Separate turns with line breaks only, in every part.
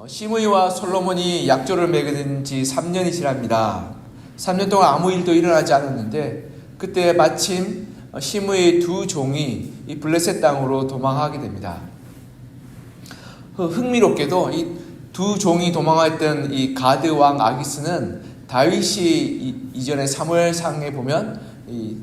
시므이와 솔로몬이 약조를 맺은 지 3년이 지납니다. 3년 동안 아무 일도 일어나지 않았는데 그때 마침 시므이의 두 종이 이 블레셋 땅으로 도망하게 됩니다. 흥미롭게도 이 두 종이 도망했던 이 가드 왕 아기스는 다윗이 이전에 사무엘상에 보면 이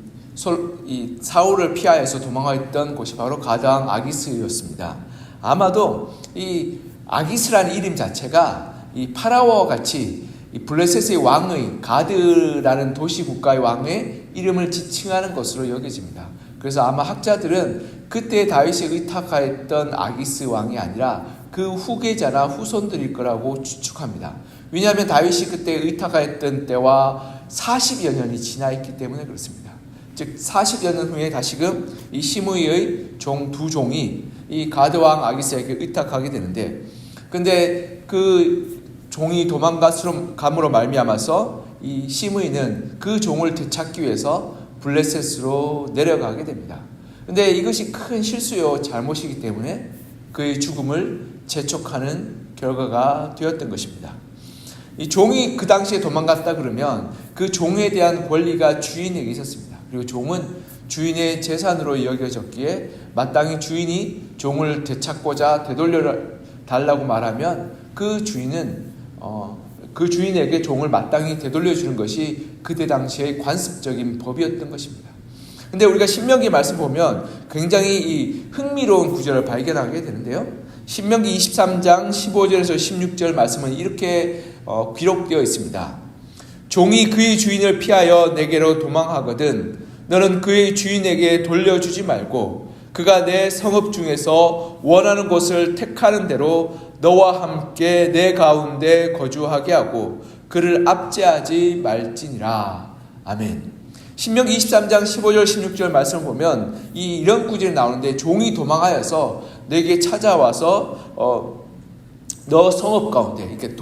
사울을 피하여서 도망했던 곳이 바로 가드 왕 아기스였습니다. 아마도 이 아기스라는 이름 자체가 이 파라오와 같이 이 블레셋의 왕의 가드라는 도시 국가의 왕의 이름을 지칭하는 것으로 여겨집니다. 그래서 아마 학자들은 그때 다윗이 의탁하였던 아기스 왕이 아니라 그 후계자나 후손들일 거라고 추측합니다. 왜냐하면 다윗이 그때 의탁하였던 때와 40여 년이 지나 있기 때문에 그렇습니다. 즉 40여 년 후에 다시금 이 시므이의 두 종이 이 가드 왕 아기스에게 의탁하게 되는데, 근데 그 종이 도망감으로 말미암아서 이 시므이는 그 종을 되찾기 위해서 블레셋으로 내려가게 됩니다. 근데 이것이 큰 실수요 잘못이기 때문에 그의 죽음을 재촉하는 결과가 되었던 것입니다. 이 종이 그 당시에 도망갔다 그러면 그 종에 대한 권리가 주인에게 있었습니다. 그리고 종은 주인의 재산으로 여겨졌기에 마땅히 주인이 종을 되찾고자 되돌려 달라고 말하면 그 주인은 그 주인에게 종을 마땅히 되돌려주는 것이 그때 당시의 관습적인 법이었던 것입니다. 근데 우리가 신명기 말씀 보면 굉장히 이 흥미로운 구절을 발견하게 되는데요. 신명기 23장 15절에서 16절 말씀은 이렇게 기록되어 있습니다. 종이 그의 주인을 피하여 내게로 도망하거든 너는 그의 주인에게 돌려주지 말고 그가 내 성읍 중에서 원하는 곳을 택하는 대로 너와 함께 내 가운데 거주하게 하고 그를 압제하지 말지니라. 아멘. 신명기 23장 15절 16절 말씀을 보면 이런 구절이 나오는데 종이 도망하여서 내게 찾아와서 너 성읍 가운데 이렇게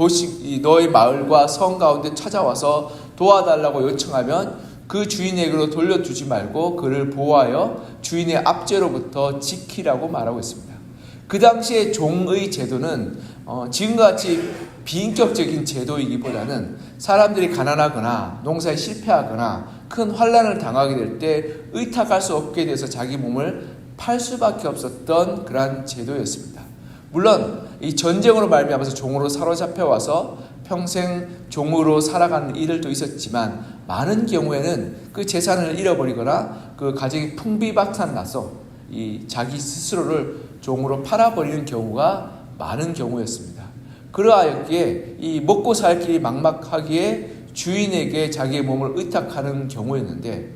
너의 마을과 성 가운데 찾아와서 도와달라고 요청하면 그 주인에게로 돌려두지 말고 그를 보호하여 주인의 압제로부터 지키라고 말하고 있습니다. 그 당시에 종의 제도는 지금과 같이 비인격적인 제도이기보다는 사람들이 가난하거나 농사에 실패하거나 큰 환난을 당하게 될 때 의탁할 수 없게 돼서 자기 몸을 팔 수밖에 없었던 그러한 제도였습니다. 물론 이 전쟁으로 말미암아서 종으로 사로잡혀 와서 평생 종으로 살아가는 이들도 있었지만 많은 경우에는 그 재산을 잃어버리거나 그 가정이 풍비박산 나서 이 자기 스스로를 종으로 팔아버리는 경우가 많은 경우였습니다. 그러하였기에 이 먹고 살 길이 막막하기에 주인에게 자기의 몸을 의탁하는 경우였는데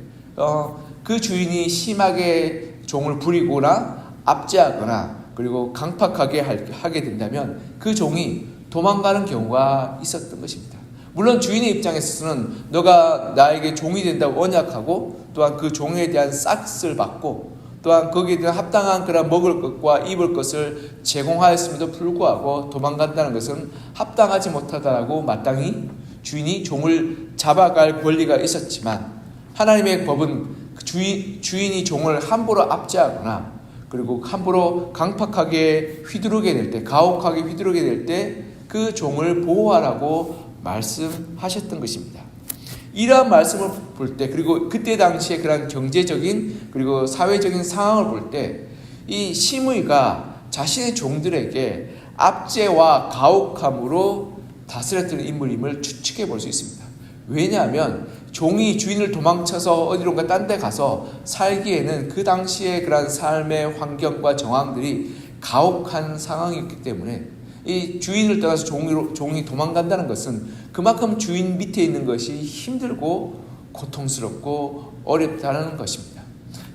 그 주인이 심하게 종을 부리거나 압제하거나 그리고 강팍하게 하게 된다면 그 종이 도망가는 경우가 있었던 것입니다. 물론 주인의 입장에서는 너가 나에게 종이 된다고 언약하고 또한 그 종에 대한 싹을 받고 또한 거기에 대한 합당한 그런 먹을 것과 입을 것을 제공하였음에도 불구하고 도망간다는 것은 합당하지 못하다라고 마땅히 주인이 종을 잡아갈 권리가 있었지만 하나님의 법은 주인이 종을 함부로 압제하거나 그리고 함부로 강팍하게 휘두르게 될 때, 가혹하게 휘두르게 될 때 그 종을 보호하라고 말씀하셨던 것입니다. 이러한 말씀을 볼 때, 그리고 그때 당시에 그런 경제적인 그리고 사회적인 상황을 볼 때 이 시므이가 자신의 종들에게 압제와 가혹함으로 다스렸던 인물임을 추측해 볼 수 있습니다. 왜냐하면 종이 주인을 도망쳐서 어디론가 딴 데 가서 살기에는 그 당시에 그런 삶의 환경과 정황들이 가혹한 상황이었기 때문에 이 주인을 떠나서 종이 도망간다는 것은 그만큼 주인 밑에 있는 것이 힘들고 고통스럽고 어렵다는 것입니다.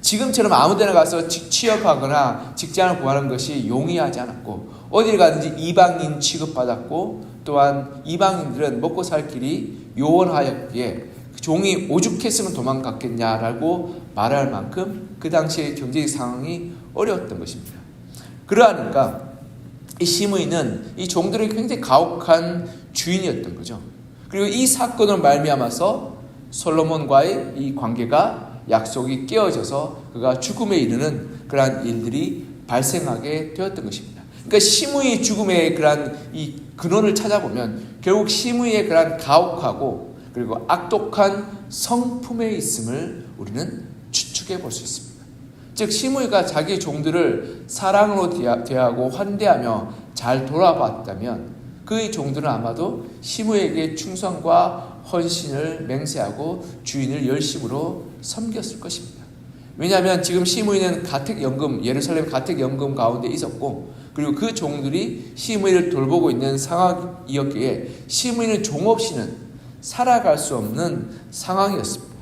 지금처럼 아무 데나 가서 취업하거나 직장을 구하는 것이 용이하지 않았고 어딜 가든지 이방인 취급받았고 또한 이방인들은 먹고 살 길이 요원하였기에 종이 오죽했으면 도망갔겠냐라고 말할 만큼 그 당시의 경제적 상황이 어려웠던 것입니다. 그러하니까 이 시므이는 이 종들에게 굉장히 가혹한 주인이었던 거죠. 그리고 이 사건을 말미암아서 솔로몬과의 이 관계가 약속이 깨어져서 그가 죽음에 이르는 그러한 일들이 발생하게 되었던 것입니다. 그러니까 시므이 죽음의 그러한 이 근원을 찾아보면 결국 시므이의 그러한 가혹하고 그리고 악독한 성품에 있음을 우리는 추측해 볼 수 있습니다. 즉 시므이가 자기 종들을 사랑으로 대하고 환대하며 잘 돌아봤다면 그의 종들은 아마도 시므이에게 충성과 헌신을 맹세하고 주인을 열심으로 섬겼을 것입니다. 왜냐하면 지금 시므이는 가택연금, 예루살렘 가택연금 가운데 있었고 그리고 그 종들이 시므이를 돌보고 있는 상황이었기에 시므이는 종 없이는 살아갈 수 없는 상황이었습니다.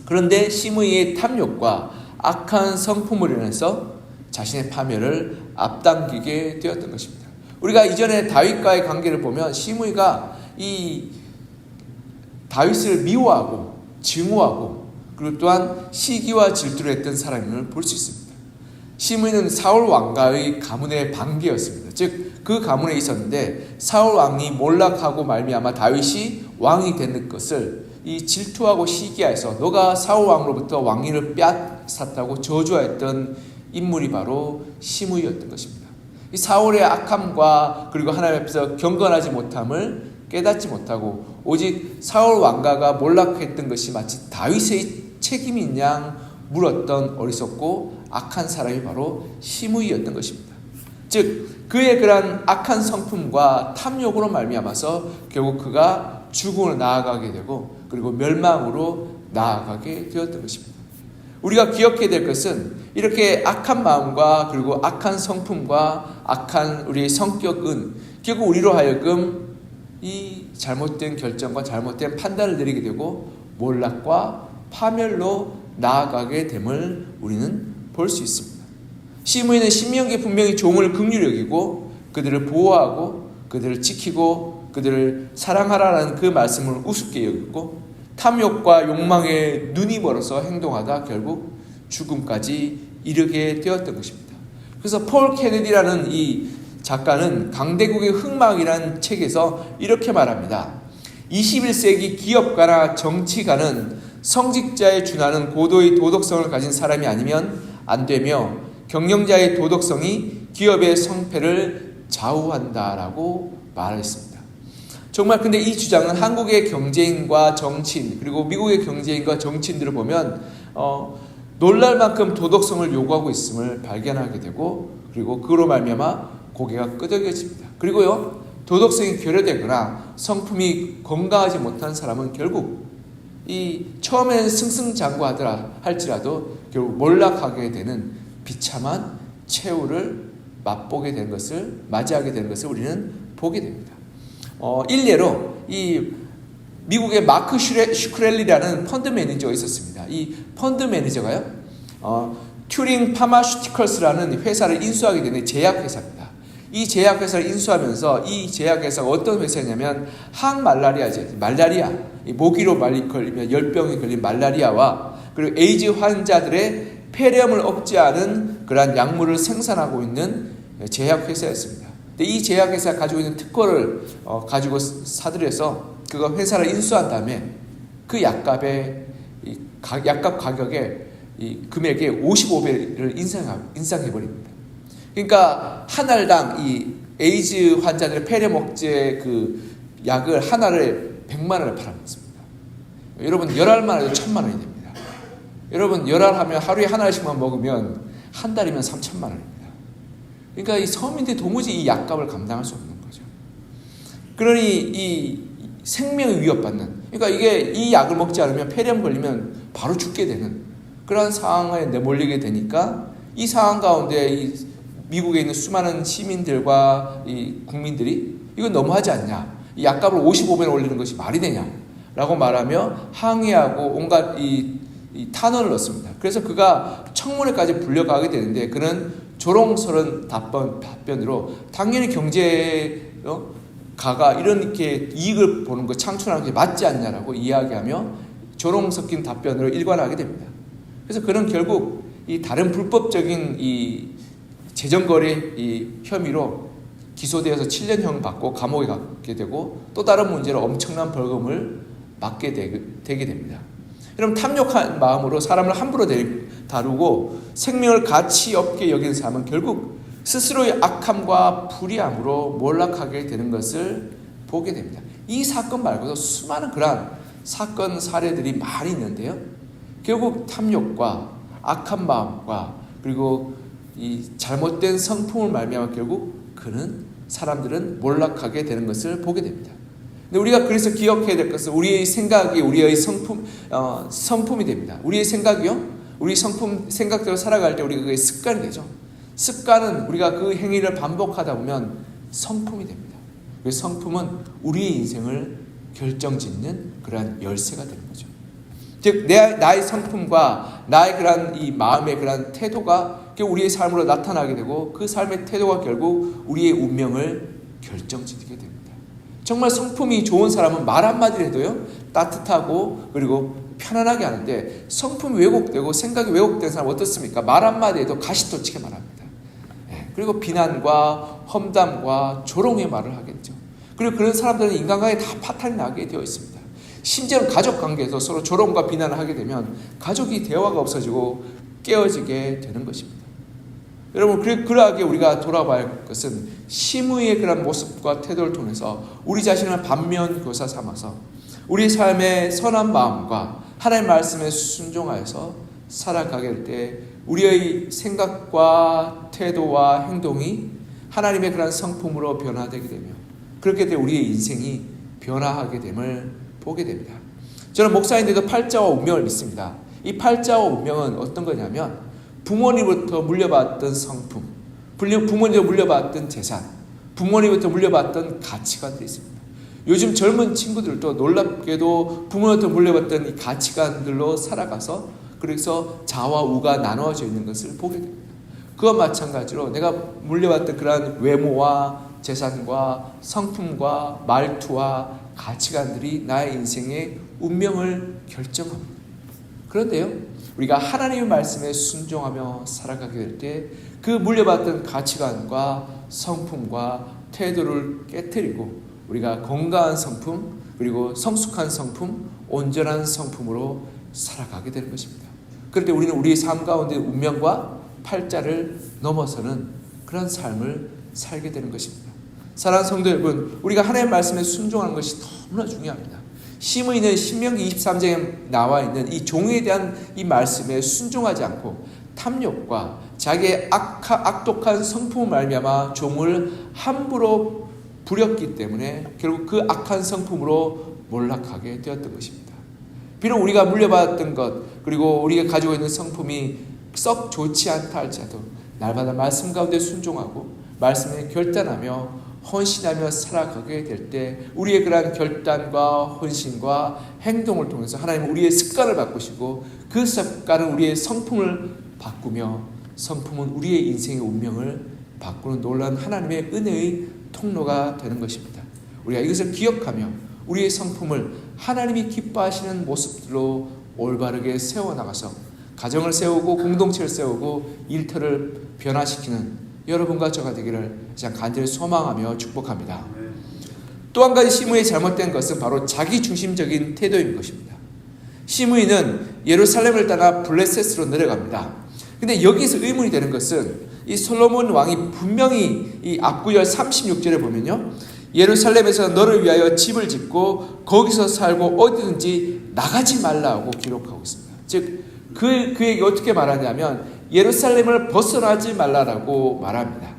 그런데 시므이의 탐욕과 악한 성품으로 인해서 자신의 파멸을 앞당기게 되었던 것입니다. 우리가 이전에 다윗과의 관계를 보면 시므이가 이 다윗을 미워하고 증오하고 그리고 또한 시기와 질투를 했던 사람임을 볼 수 있습니다. 시므이는 사울 왕가의 가문의 반계였습니다. 즉 그 가문에 있었는데 사울 왕이 몰락하고 말미암아 다윗이 왕이 된 것을 이 질투하고 시기하여서 너가 사울 왕으로부터 왕위를 빼앗았다고 저주하였던 인물이 바로 시므이였던 것입니다. 이 사울의 악함과 그리고 하나님 앞에서 경건하지 못함을 깨닫지 못하고 오직 사울 왕가가 몰락했던 것이 마치 다윗의 책임인 양 물었던 어리석고 악한 사람이 바로 시므이였던 것입니다. 즉 그의 그러한 악한 성품과 탐욕으로 말미암아서 결국 그가 죽음으로 나아가게 되고 그리고 멸망으로 나아가게 되었던 것입니다. 우리가 기억해야 될 것은 이렇게 악한 마음과 그리고 악한 성품과 악한 우리의 성격은 결국 우리로 하여금 이 잘못된 결정과 잘못된 판단을 내리게 되고 몰락과 파멸로 나아가게 됨을 우리는 볼 수 있습니다. 시므이는 신명기에 분명히 종을 긍휼히 여기고 그들을 보호하고 그들을 지키고 그들을 사랑하라는 그 말씀을 우습게 여겼고 탐욕과 욕망에 눈이 멀어서 행동하다 결국 죽음까지 이르게 되었던 것입니다. 그래서 폴 케네디라는 이 작가는 강대국의 흑막이라는 책에서 이렇게 말합니다. 21세기 기업가나 정치가는 성직자에 준하는 고도의 도덕성을 가진 사람이 아니면 안 되며 경영자의 도덕성이 기업의 성패를 좌우한다라고 말했습니다. 정말 근데 이 주장은 한국의 경제인과 정치인 그리고 미국의 경제인과 정치인들을 보면 놀랄 만큼 도덕성을 요구하고 있음을 발견하게 되고 그리고 그로 말미암아 고개가 끄덕여집니다. 그리고요 도덕성이 결여되거나 성품이 건강하지 못한 사람은 결국 이 처음에는 승승장구하더라 할지라도 결국 몰락하게 되는 비참한 최후를 맛보게 되는 것을 맞이하게 되는 것을 우리는 보게 됩니다. 일례로 이 미국의 마크 슈크렐리라는 펀드 매니저가 있었습니다. 이 펀드 매니저가요 튜링 파마슈티컬스라는 회사를 인수하게 되는 제약회사입니다. 이 제약회사를 인수하면서 이 제약회사가 어떤 회사냐면 항말라리아제, 말라리아, 모기로 걸리면 열병이 걸린 말라리아와 그리고 에이즈 환자들의 폐렴을 억제하는 그러한 약물을 생산하고 있는 제약회사였습니다. 근데 이 제약회사가 가지고 있는 특허를 가지고 사들여서 그가 회사를 인수한 다음에 그 약값의 약값 가격의 금액의 55배를 인상해버립니다. 그러니까 한 알당 이 에이즈 환자들의 폐렴 억제 그 약을 하나를 100만 원에 팔아먹습니다. 여러분 열알만 해도 1000만 원이 됩니다. 여러분 열알하면 하루에 하나씩만 먹으면 한 달이면 3천만 원입니다. 그러니까 이 서민들이 도무지 이 약값을 감당할 수 없는 거죠. 그러니 이 생명이 위협받는 그러니까 이게 이 약을 먹지 않으면 폐렴 걸리면 바로 죽게 되는 그런 상황에 내몰리게 되니까 이 상황 가운데 이 미국에 있는 수많은 시민들과 이 국민들이 이건 너무하지 않냐? 이 약값을 55배나 올리는 것이 말이 되냐? 라고 말하며 항의하고 온갖 이 탄원을 넣습니다. 그래서 그가 청문회까지 불려가게 되는데 그는 조롱스러운 답변으로 당연히 경제가가 이렇게 이익을 보는 거 창출하는 게 맞지 않냐라고 이야기하며 조롱 섞인 답변으로 일관하게 됩니다. 그래서 그는 결국 이 다른 불법적인 이 재정거래 이 혐의로 기소되어서 7년형 받고 감옥에 가게 되고 또 다른 문제로 엄청난 벌금을 맞게 되게 됩니다. 여러분 탐욕한 마음으로 사람을 함부로 다루고 생명을 가치 없게 여기는 사람은 결국 스스로의 악함과 불의함으로 몰락하게 되는 것을 보게 됩니다. 이 사건 말고도 수많은 그러한 사건 사례들이 많이 있는데요. 결국 탐욕과 악한 마음과 그리고 이 잘못된 성품을 말미암아 결국 사람들은 몰락하게 되는 것을 보게 됩니다. 근데 우리가 그래서 기억해야 될 것은 우리의 생각이 우리의 성품이 됩니다. 우리의 생각이요, 우리 생각대로 살아갈 때 우리가 그게 습관이 되죠. 습관은 우리가 그 행위를 반복하다 보면 성품이 됩니다. 그 성품은 우리의 인생을 결정짓는 그러한 열쇠가 되는 거죠. 즉 나의 성품과 나의 그러한 이 마음의 그러한 태도가 우리의 삶으로 나타나게 되고 그 삶의 태도가 결국 우리의 운명을 결정짓게 됩니다. 정말 성품이 좋은 사람은 말 한마디를 해도요 따뜻하고 그리고 편안하게 하는데, 성품이 왜곡되고 생각이 왜곡된 사람은 어떻습니까? 말 한마디 해도 가시돋치게 말합니다. 그리고 비난과 험담과 조롱의 말을 하겠죠. 그리고 그런 사람들은 인간관계에 다 파탄이 나게 되어 있습니다. 심지어는 가족관계에서 서로 조롱과 비난을 하게 되면 가족이 대화가 없어지고 깨어지게 되는 것입니다. 여러분, 그러하게 우리가 돌아봐야 할 것은 심의의 그런 모습과 태도를 통해서 우리 자신을 반면교사 삼아서 우리 삶의 선한 마음과 하나님의 말씀에 순종하여서 살아가게 될 때 우리의 생각과 태도와 행동이 하나님의 그런 성품으로 변화되게 되며 그렇게 돼 우리의 인생이 변화하게 됨을 보게 됩니다. 저는 목사인데도 팔자와 운명을 믿습니다. 이 팔자와 운명은 어떤 거냐면 부모님부터 물려받았던 성품, 부모님부터 물려받았던 재산, 부모님부터 물려받았던 가치관들이 있습니다. 요즘 젊은 친구들도 놀랍게도 부모님부터 물려받던 이 가치관들로 살아가서 그래서 자와 우가 나누어져 있는 것을 보게 됩니다. 그와 마찬가지로 내가 물려받던 그러한 외모와 재산과 성품과 말투와 가치관들이 나의 인생의 운명을 결정합니다. 그런데요, 우리가 하나님의 말씀에 순종하며 살아가게 될 때 그 물려받던 가치관과 성품과 태도를 깨트리고 우리가 건강한 성품, 그리고 성숙한 성품, 온전한 성품으로 살아가게 되는 것입니다. 그럴 때 우리는 우리의 삶 가운데 운명과 팔자를 넘어서는 그런 삶을 살게 되는 것입니다. 사랑하는 성도 여러분, 우리가 하나님의 말씀에 순종하는 것이 너무나 중요합니다. 심의는 신명기 23장에 나와 있는 이 종에 대한 이 말씀에 순종하지 않고 탐욕과 자기의 악독한 성품을 말미암아 종을 함부로 부렸기 때문에 결국 그 악한 성품으로 몰락하게 되었던 것입니다. 비록 우리가 물려받았던 것 그리고 우리가 가지고 있는 성품이 썩 좋지 않다 할지라도 날마다 말씀 가운데 순종하고 말씀에 결단하며 헌신하며 살아가게 될 때 우리의 그러한 결단과 헌신과 행동을 통해서 하나님은 우리의 습관을 바꾸시고 그 습관은 우리의 성품을 바꾸며 성품은 우리의 인생의 운명을 바꾸는 놀라운 하나님의 은혜의 통로가 되는 것입니다. 우리가 이것을 기억하며 우리의 성품을 하나님이 기뻐하시는 모습들로 올바르게 세워나가서 가정을 세우고 공동체를 세우고 일터를 변화시키는 여러분과 저가 되기를 간절히 소망하며 축복합니다. 또 한 가지 심의의 잘못된 것은 바로 자기중심적인 태도인 것입니다. 심의는 예루살렘을 떠나 블레셋으로 내려갑니다. 근데 여기서 의문이 되는 것은 이 솔로몬 왕이 분명히 이 앞구절 36절에 보면요, 예루살렘에서 너를 위하여 집을 짓고 거기서 살고 어디든지 나가지 말라고 기록하고 있습니다. 즉 그에게 어떻게 말하냐면 예루살렘을 벗어나지 말라라고 말합니다.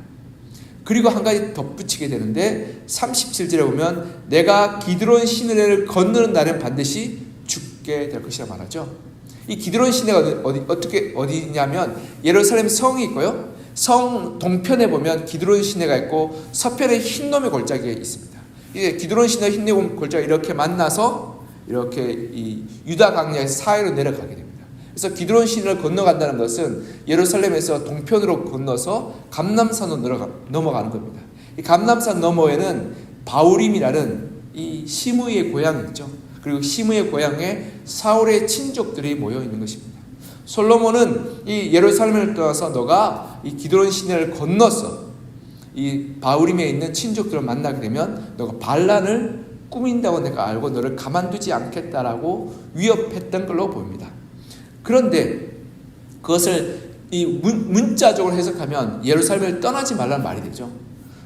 그리고 한 가지 덧붙이게 되는데 37절에 보면 내가 기드론 시내를 건너는 날은 반드시 죽게 될 것이라 말하죠. 이 기드론 시내가 어디냐면 예루살렘 성이 있고요, 성 동편에 보면 기드론 시내가 있고 서편에 흰놈의 골짜기가 있습니다. 이게 기드론 시내 흰놈의 골짜기가 이렇게 만나서 이렇게 이 유다 강야의 사이로 내려가게 됩니다. 그래서 기드론 시내를 건너간다는 것은 예루살렘에서 동편으로 건너서 감람산으로 넘어가는 겁니다. 이 감람산 너머에는 바우림이라는 이 시므이의 고향이 있죠. 그리고 시므이의 고향에 사울의 친족들이 모여 있는 것입니다. 솔로몬은 이 예루살렘을 떠나서 너가 이 기드론 시내를 건너서 이 바우림에 있는 친족들을 만나게 되면 너가 반란을 꾸민다고 내가 알고 너를 가만두지 않겠다라고 위협했던 걸로 보입니다. 그런데 그것을 이 문자적으로 해석하면 예루살렘을 떠나지 말라는 말이 되죠.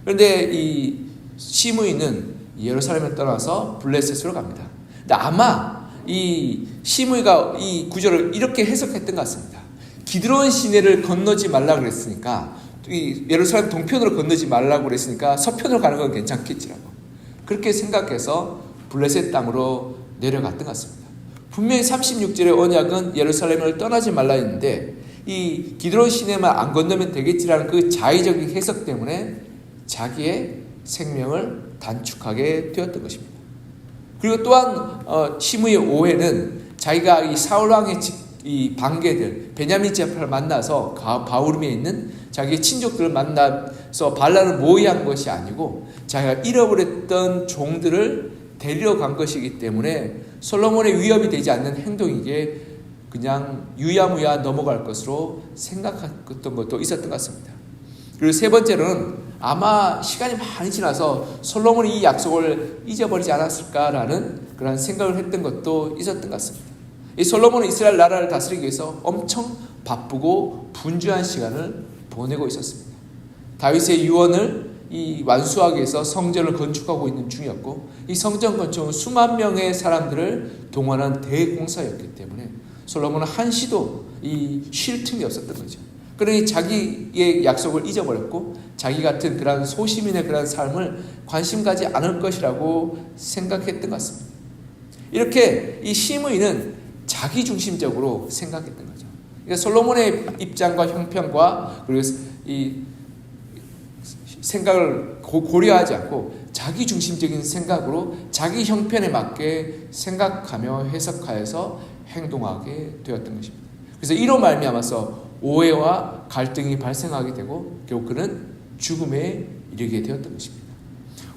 그런데 이 시므이는 예루살렘을 떠나서 블레셋으로 갑니다. 근데 아마 이 시므이가 이 구절을 이렇게 해석했던 것 같습니다. 기드론 시내를 건너지 말라고 그랬으니까, 이 예루살렘 동편으로 건너지 말라고 그랬으니까 서편으로 가는 건 괜찮겠지라고 그렇게 생각해서 블레셋 땅으로 내려갔던 것 같습니다. 분명히 36절의 언약은 예루살렘을 떠나지 말라 했는데 이 기드론 시내만 안 건너면 되겠지라는 그 자의적인 해석 때문에 자기의 생명을 단축하게 되었던 것입니다. 그리고 또한 시므이의 오해는 자기가 이 사울 왕의 이 반개들 베냐민 지파를 만나서 바후림에 있는 자기의 친족들을 만나서 반란을 모의한 것이 아니고 자기가 잃어버렸던 종들을 데리러 간 것이기 때문에 솔로몬의 위협이 되지 않는 행동이기에 그냥 유야무야 넘어갈 것으로 생각했던 것도 있었던 것 같습니다. 그리고 세 번째로는 아마 시간이 많이 지나서 솔로몬이 이 약속을 잊어버리지 않았을까라는 그런 생각을 했던 것도 있었던 것 같습니다. 이 솔로몬은 이스라엘 나라를 다스리기 위해서 엄청 바쁘고 분주한 시간을 보내고 있었습니다. 다윗의 유언을 완수하기 위해서 성전을 건축하고 있는 중이었고, 이 성전 건축은 수만 명의 사람들을 동원한 대공사였기 때문에 솔로몬은 한시도 쉴 틈이 없었던 거죠. 그러니 자기의 약속을 잊어버렸고 자기 같은 그런 소시민의 그런 삶을 관심 가지 않을 것이라고 생각했던 것 같습니다. 이렇게 이 시므이는 자기중심적으로 생각했던 거죠. 그러니까 솔로몬의 입장과 형편과 그리고 이 생각을 고려하지 않고 자기중심적인 생각으로 자기 형편에 맞게 생각하며 해석하여서 행동하게 되었던 것입니다. 그래서 이로 말미암아서 오해와 갈등이 발생하게 되고 결국 그는 죽음에 이르게 되었던 것입니다.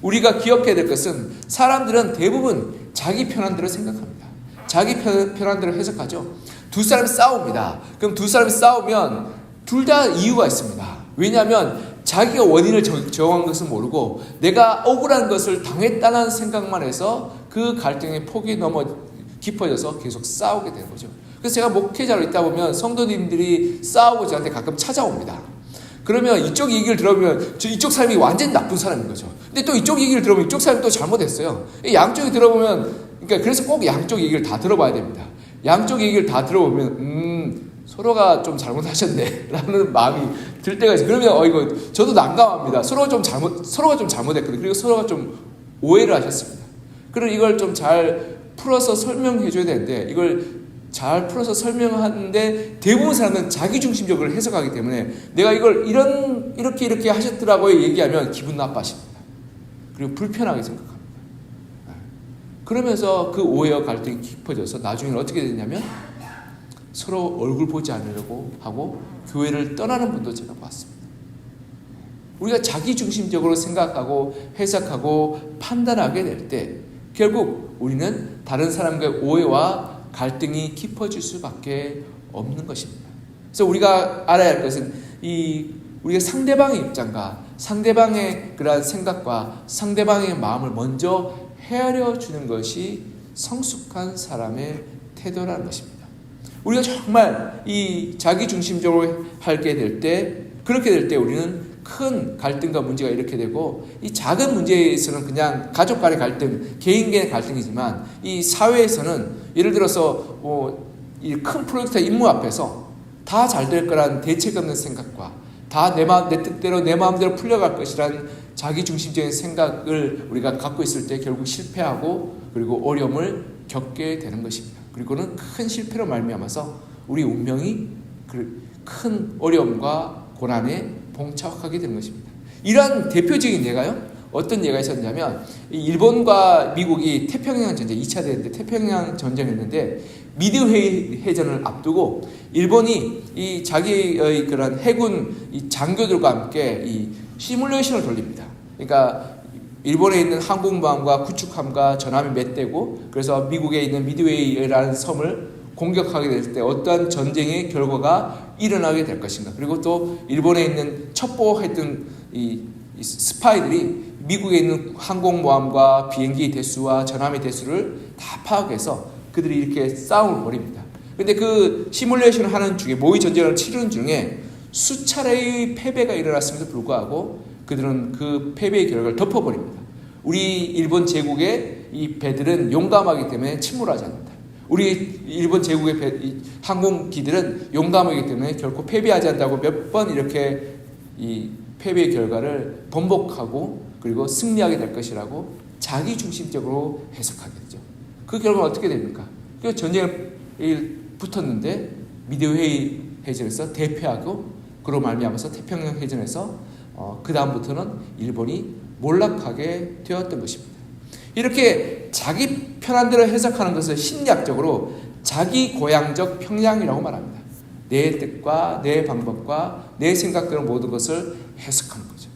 우리가 기억해야 될 것은 사람들은 대부분 자기 편한 대로 생각합니다. 자기 편한 대로 해석하죠. 두 사람이 싸웁니다. 그럼 두 사람이 싸우면 둘 다 이유가 있습니다. 왜냐하면 자기가 원인을 정한 것은 모르고 내가 억울한 것을 당했다는 생각만 해서 그 갈등의 폭이 너무 깊어져서 계속 싸우게 되는 거죠. 그래서 제가 목회자로 있다 보면 성도님들이 싸우고 저한테 가끔 찾아옵니다. 그러면 이쪽 얘기를 들어보면 이쪽 사람이 완전 나쁜 사람인 거죠. 근데 또 이쪽 얘기를 들어보면 이쪽 사람이 또 잘못했어요. 양쪽이 들어보면 그러니까 그래서 꼭 양쪽 얘기를 다 들어봐야 됩니다. 양쪽 얘기를 다 들어보면 서로가 좀 잘못하셨네 라는 마음이 들 때가 있어요. 그러면 이거 저도 난감합니다. 서로가 좀 잘못했거든요. 그리고 서로가 좀 오해를 하셨습니다. 그럼 이걸 좀 잘 풀어서 설명해 줘야 되는데 이걸 잘 풀어서 설명하는데 대부분 사람은 자기중심적으로 해석하기 때문에 내가 이걸 이렇게 하셨더라고요 얘기하면 기분 나빠하십니다. 그리고 불편하게 생각합니다. 그러면서 그 오해와 갈등이 깊어져서 나중에는 어떻게 되냐면 서로 얼굴 보지 않으려고 하고 교회를 떠나는 분도 제가 봤습니다. 우리가 자기중심적으로 생각하고 해석하고 판단하게 될 때 결국 우리는 다른 사람과의 오해와 갈등이 깊어질 수밖에 없는 것입니다. 그래서 우리가 알아야 할 것은 우리가 상대방의 입장과 상대방의 그러한 생각과 상대방의 마음을 먼저 헤아려 주는 것이 성숙한 사람의 태도라는 것입니다. 우리가 정말 자기중심적으로 하게 될 때, 그렇게 될 때 우리는 큰 갈등과 문제가 이렇게 되고, 이 작은 문제에서는 그냥 가족 간의 갈등, 개인 간의 갈등이지만 이 사회에서는 예를 들어서 이 큰 프로젝트 임무 앞에서 다 잘 될 거란 대책 없는 생각과 다 내 뜻대로 내 마음대로 풀려갈 것이란 자기중심적인 생각을 우리가 갖고 있을 때 결국 실패하고 그리고 어려움을 겪게 되는 것입니다. 그리고는 큰 실패로 말미암아서 우리 운명이 큰 어려움과 고난에 봉착하게 되는 것입니다. 이러한 대표적인 예가요. 어떤 예가 있었냐면 일본과 미국이 태평양 전쟁 2차 대전 때 태평양 전쟁했는데 미드웨이 해전을 앞두고 일본이 자기의 그런 해군 장교들과 함께 시뮬레이션을 돌립니다. 그러니까 일본에 있는 항공모함과 구축함과 전함이 맷대고 그래서 미국에 있는 미드웨이라는 섬을 공격하게 될 때 어떠한 전쟁의 결과가 일어나게 될 것인가. 그리고 또 일본에 있는 첩보했던 이 스파이들이 미국에 있는 항공모함과 비행기 대수와 전함의 대수를 다 파악해서 그들이 이렇게 싸움을 벌입니다. 근데 그 시뮬레이션을 하는 중에 모의 전쟁을 치르는 중에 수차례의 패배가 일어났음에도 불구하고 그들은 그 패배의 결과를 덮어버립니다. 우리 일본 제국의 이 배들은 용감하기 때문에 침몰하지 않는다. 우리 일본 제국의 항공기들은 용감하기 때문에 결코 패배하지 않는다고 몇 번 이렇게 이 패배의 결과를 번복하고 그리고 승리하게 될 것이라고 자기 중심적으로 해석하게 되죠. 그 결과는 어떻게 됩니까? 그 전쟁에 붙었는데 미드웨이 해전에서 대패하고 그로 말미암아서 태평양 해전에서 그 다음부터는 일본이 몰락하게 되었던 것입니다. 이렇게 자기 편한 대로 해석하는 것을 심리학적으로 자기 고향적 평양이라고 말합니다. 내 뜻과 내 방법과 내 생각대로 모든 것을 해석하는 거죠.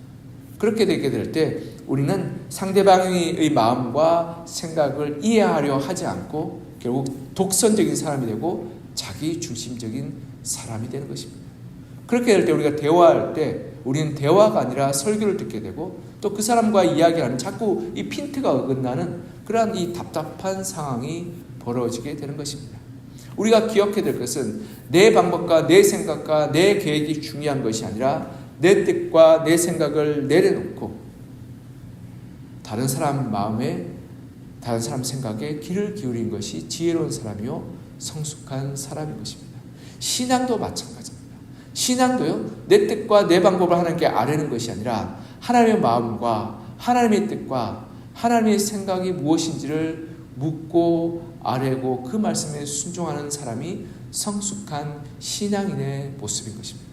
그렇게 되게 될 때 우리는 상대방의 마음과 생각을 이해하려 하지 않고 결국 독선적인 사람이 되고 자기 중심적인 사람이 되는 것입니다. 그렇게 될 때 우리가 대화할 때 우리는 대화가 아니라 설교를 듣게 되고 또 그 사람과 이야기하는 자꾸 이 핀트가 어긋나는 그러한 이 답답한 상황이 벌어지게 되는 것입니다. 우리가 기억해야 될 것은 내 방법과 내 생각과 내 계획이 중요한 것이 아니라 내 뜻과 내 생각을 내려놓고 다른 사람 마음에 다른 사람 생각에 귀를 기울인 것이 지혜로운 사람이요 성숙한 사람인 것입니다. 신앙도 마찬가지입니다. 신앙도요 내 뜻과 내 방법을 하나님께 아뢰는 것이 아니라 하나님의 마음과 하나님의 뜻과 하나님의 생각이 무엇인지를 묻고 아뢰고 그 말씀에 순종하는 사람이 성숙한 신앙인의 모습인 것입니다.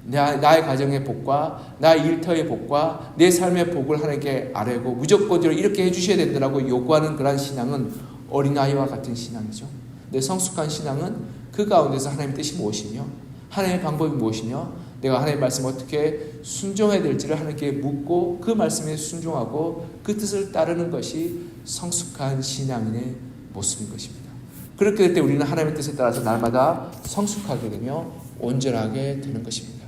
나의 가정의 복과 나의 일터의 복과 내 삶의 복을 하나님께 아뢰고 무조건적으로 이렇게 해주셔야 된다고 요구하는 그러한 신앙은 어린아이와 같은 신앙이죠. 내 성숙한 신앙은 그 가운데서 하나님의 뜻이 무엇이며 하나님의 방법이 무엇이며 내가 하나님의 말씀을 어떻게 순종해야 될지를 하나님께 묻고 그 말씀에 순종하고 그 뜻을 따르는 것이 성숙한 신앙인의 모습인 것입니다. 그렇게 될 때 우리는 하나님의 뜻에 따라서 날마다 성숙하게 되며 온전하게 되는 것입니다.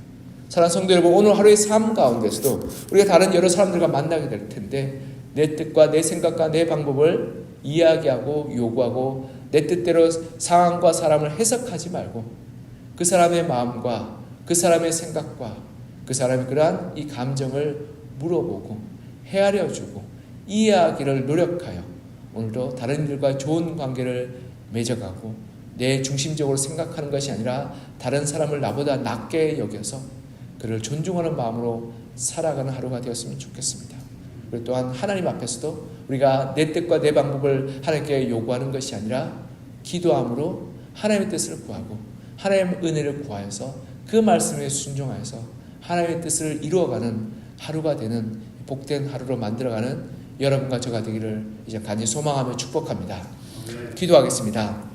사랑하는 성도 여러분, 오늘 하루의 삶 가운데서도 우리가 다른 여러 사람들과 만나게 될 텐데 내 뜻과 내 생각과 내 방법을 이야기하고 요구하고 내 뜻대로 상황과 사람을 해석하지 말고 그 사람의 마음과 그 사람의 생각과 그 사람의 그러한 이 감정을 물어보고 헤아려주고 이해하기를 노력하여 오늘도 다른 이들과 좋은 관계를 맺어가고 내 중심적으로 생각하는 것이 아니라 다른 사람을 나보다 낮게 여겨서 그를 존중하는 마음으로 살아가는 하루가 되었으면 좋겠습니다. 그리고 또한 하나님 앞에서도 우리가 내 뜻과 내 방법을 하나님께 요구하는 것이 아니라 기도함으로 하나님의 뜻을 구하고 하나님의 은혜를 구하여서 그 말씀에 순종하여서 하나님의 뜻을 이루어가는 하루가 되는 복된 하루로 만들어가는 여러분과 저가 되기를 이제 간절히 소망하며 축복합니다. 기도하겠습니다.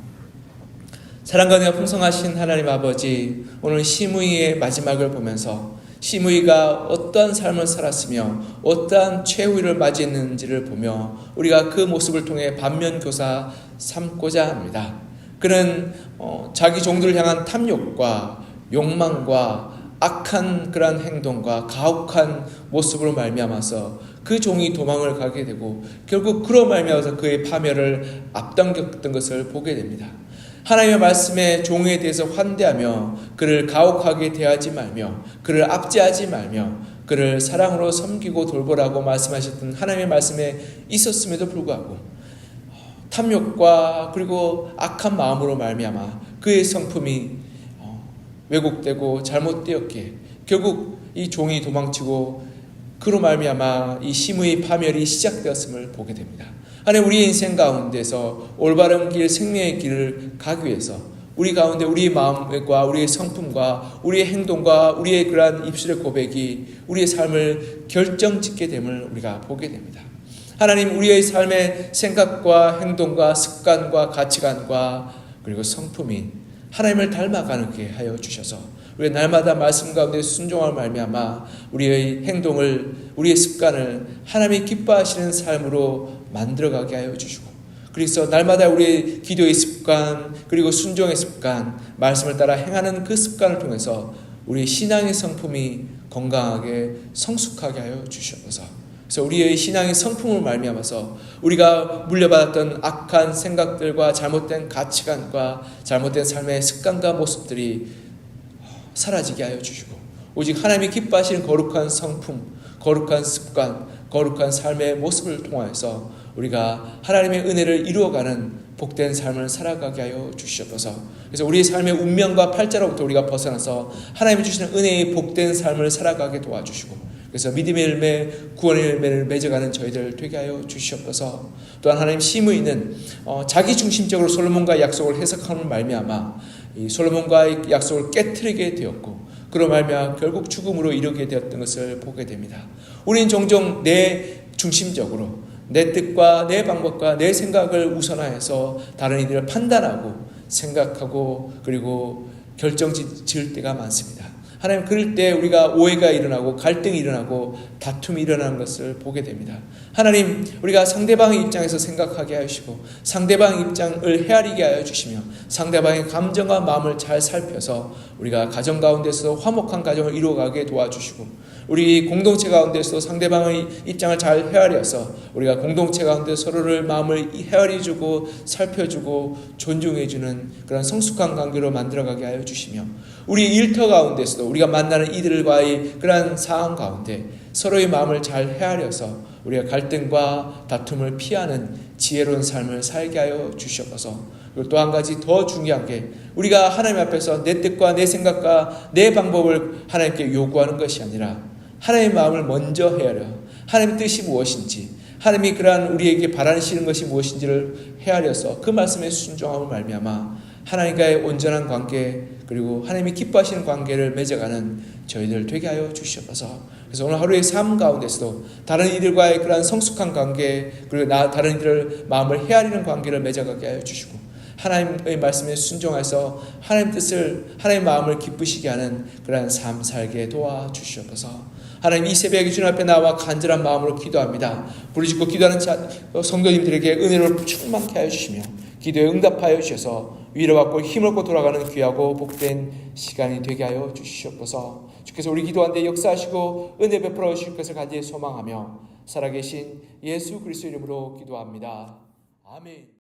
사랑과 은혜가 풍성하신 하나님 아버지, 오늘 시므이의 마지막을 보면서 시므이가 어떠한 삶을 살았으며 어떠한 최후를 맞이했는지를 보며 우리가 그 모습을 통해 반면교사 삼고자 합니다. 그는 자기 종들을 향한 탐욕과 욕망과 악한 그러한 행동과 가혹한 모습으로 말미암아서 그 종이 도망을 가게 되고 결국 그로 말미암아서 그의 파멸을 앞당겼던 것을 보게 됩니다. 하나님의 말씀에 종에 대해서 환대하며 그를 가혹하게 대하지 말며 그를 압제하지 말며 그를 사랑으로 섬기고 돌보라고 말씀하셨던 하나님의 말씀에 있었음에도 불구하고 탐욕과 그리고 악한 마음으로 말미암아 그의 성품이 왜곡되고 잘못되었기에 결국 이 종이 도망치고 그로 말미암아 이 시므의 파멸이 시작되었음을 보게 됩니다. 하나님, 우리의 인생 가운데서 올바른 길, 생명의 길을 가기 위해서 우리 가운데 우리의 마음과 우리의 성품과 우리의 행동과 우리의 그러한 입술의 고백이 우리의 삶을 결정짓게 됨을 우리가 보게 됩니다. 하나님, 우리의 삶의 생각과 행동과 습관과 가치관과 그리고 성품이 하나님을 닮아가게 하여 주셔서 우리 날마다 말씀 가운데 순종할 말미암아 우리의 행동을 우리의 습관을 하나님이 기뻐하시는 삶으로 만들어가게 하여 주시고 그래서 날마다 우리의 기도의 습관 그리고 순종의 습관 말씀을 따라 행하는 그 습관을 통해서 우리의 신앙의 성품이 건강하게 성숙하게 하여 주셔서 그래서 우리의 신앙의 성품을 말미암아서 우리가 물려받았던 악한 생각들과 잘못된 가치관과 잘못된 삶의 습관과 모습들이 사라지게 하여 주시고 오직 하나님이 기뻐하시는 거룩한 성품, 거룩한 습관, 거룩한 삶의 모습을 통하여서 우리가 하나님의 은혜를 이루어가는 복된 삶을 살아가게 하여 주시옵소서. 그래서 우리의 삶의 운명과 팔자로부터 우리가 벗어나서 하나님이 주시는 은혜의 복된 삶을 살아가게 도와주시고, 그래서 믿음의 열매, 구원의 열매를 맺어가는 저희들 되게 하여 주시옵소서. 또한 하나님 심의 있는 자기 중심적으로 솔로몬과의 약속을 해석함을 말미암아 이 솔로몬과의 약속을 깨트리게 되었고, 그로 말미암아 결국 죽음으로 이르게 되었던 것을 보게 됩니다. 우리는 종종 내 중심적으로 내 뜻과 내 방법과 내 생각을 우선하여서 다른 이들을 판단하고 생각하고 그리고 결정 지을 때가 많습니다. 하나님, 그럴 때 우리가 오해가 일어나고 갈등이 일어나고 다툼이 일어나는 것을 보게 됩니다. 하나님, 우리가 상대방의 입장에서 생각하게 하시고 상대방의 입장을 헤아리게 하여 주시며 상대방의 감정과 마음을 잘 살펴서 우리가 가정 가운데서 화목한 가정을 이루어가게 도와주시고, 우리 공동체 가운데서 상대방의 입장을 잘 헤아려서 우리가 공동체 가운데 서로를 마음을 헤아려주고 살펴주고 존중해주는 그런 성숙한 관계로 만들어가게 하여 주시며, 우리 일터 가운데서도 우리가 만나는 이들과의 그러한 상황 가운데 서로의 마음을 잘 헤아려서 우리가 갈등과 다툼을 피하는 지혜로운 삶을 살게 하여 주시옵소서. 그리고 또 한 가지 더 중요한 게, 우리가 하나님 앞에서 내 뜻과 내 생각과 내 방법을 하나님께 요구하는 것이 아니라 하나님의 마음을 먼저 헤아려 하나님의 뜻이 무엇인지, 하나님이 그러한 우리에게 바라시는 것이 무엇인지를 헤아려서 그 말씀에 순종함을 말미암아 하나님과의 온전한 관계, 그리고 하나님이 기뻐하시는 관계를 맺어가는 저희들 되게 하여 주시옵소서. 그래서 오늘 하루의 삶 가운데서도 다른 이들과의 그러한 성숙한 관계, 그리고 다른 이들을 마음을 헤아리는 관계를 맺어가게 하여 주시고, 하나님의 말씀에 순종해서 하나님 뜻을, 하나님의 마음을 기쁘시게 하는 그러한 삶 살게 도와주시옵소서. 하나님, 이 새벽에 주님 앞에 나와 간절한 마음으로 기도합니다. 부르짖고 기도하는 성도님들에게 은혜를 충만케 하여 주시며 기도에 응답하여 주셔서 위로받고 힘을 얻고 돌아가는 귀하고 복된 시간이 되게 하여 주시옵소서. 주께서 우리 기도한 데 역사하시고 은혜 베풀어 주실 것을 간절히 소망하며 살아계신 예수 그리스도 이름으로 기도합니다. 아멘.